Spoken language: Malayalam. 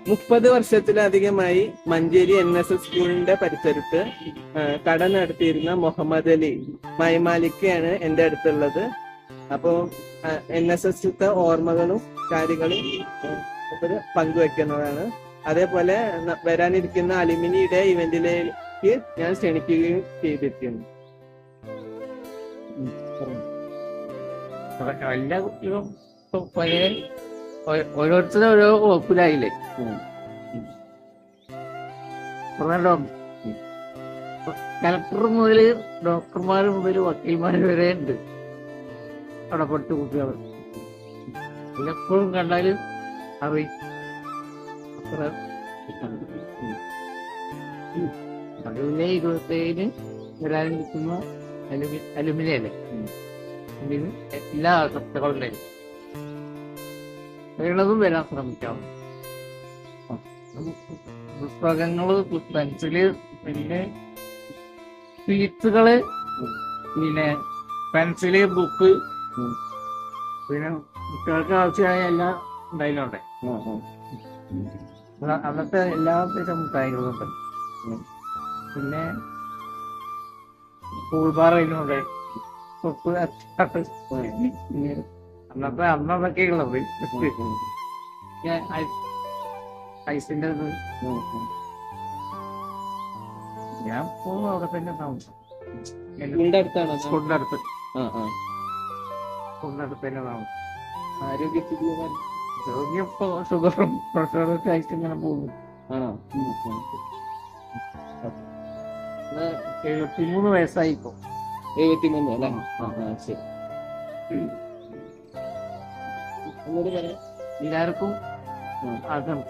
30 വർഷത്തിലധികമായി മഞ്ചേരി NSS സ്കൂളിന്റെ പരിസരത്ത് കട നടത്തിയിരുന്ന മുഹമ്മദ് അലി മൈമാലിക്കയാണ് എൻ്റെ അടുത്തുള്ളത്. അപ്പോ NSS ഓർമ്മകളും കാര്യങ്ങളും ഇവര് പങ്കുവെക്കുന്നതാണ്. അതേപോലെ വരാനിരിക്കുന്ന അലുമിനിയുടെ ഇവന്റിലേക്ക് ഞാൻ ക്ഷണിക്കുകയും ചെയ്തിരിക്കുന്നു. എല്ലാ കുട്ടികളും പഴയ ഓരോരുത്തരും ഓരോ വകുപ്പിലായില്ലേ. കലക്ടർ മുതൽ ഡോക്ടർമാർ മുതൽ വക്കീൽമാർ വരെ ഉണ്ട് അവിടെ പഠിച്ച കുട്ടികൾ. എപ്പോഴും കണ്ടാൽ അറിയും അത്ര. അത് പിന്നെ 27 വരാനിരിക്കുന്ന അലുമിനിയല്ലേ, ഇതിന് എല്ലാ ആശംസകളും ഉണ്ടായിരുന്നു. വേണതും വരാൻ ശ്രമിക്കാം. പുസ്തകങ്ങള്, പെൻസില്, പിന്നെ സ്വീറ്റ്സുകള്, പിന്നെ പെൻസില്, ബുക്ക്, പിന്നെ കുട്ടികൾക്ക് ആവശ്യമായ എല്ലാം ഉണ്ടായിരുന്നോട്ടെ. അന്നത്തെ എല്ലാ തരം മിഠായികളും ഉണ്ട്. പിന്നെ സ്കൂൾ ബാർ അതിനുണ്ട്. അന്നതൊക്കെ ഉള്ളത് ഐസിന്റെ ഞാൻ പോകും അവിടെ തന്നെ താമസം. സ്കൂളിന്റെ അടുത്താണ്. സ്കൂളിന്റെ അടുത്ത് തന്നെ താമസം. രോഗി ഇപ്പൊ ഷുഗറും പ്രഷറും ഒക്കെ ആയിട്ട് ഇങ്ങനെ പോകുന്നു. 73 വയസ്സായി ഇപ്പൊ. 73 അല്ലേ? ശരി. എല്ലാവർക്കും ആശംസ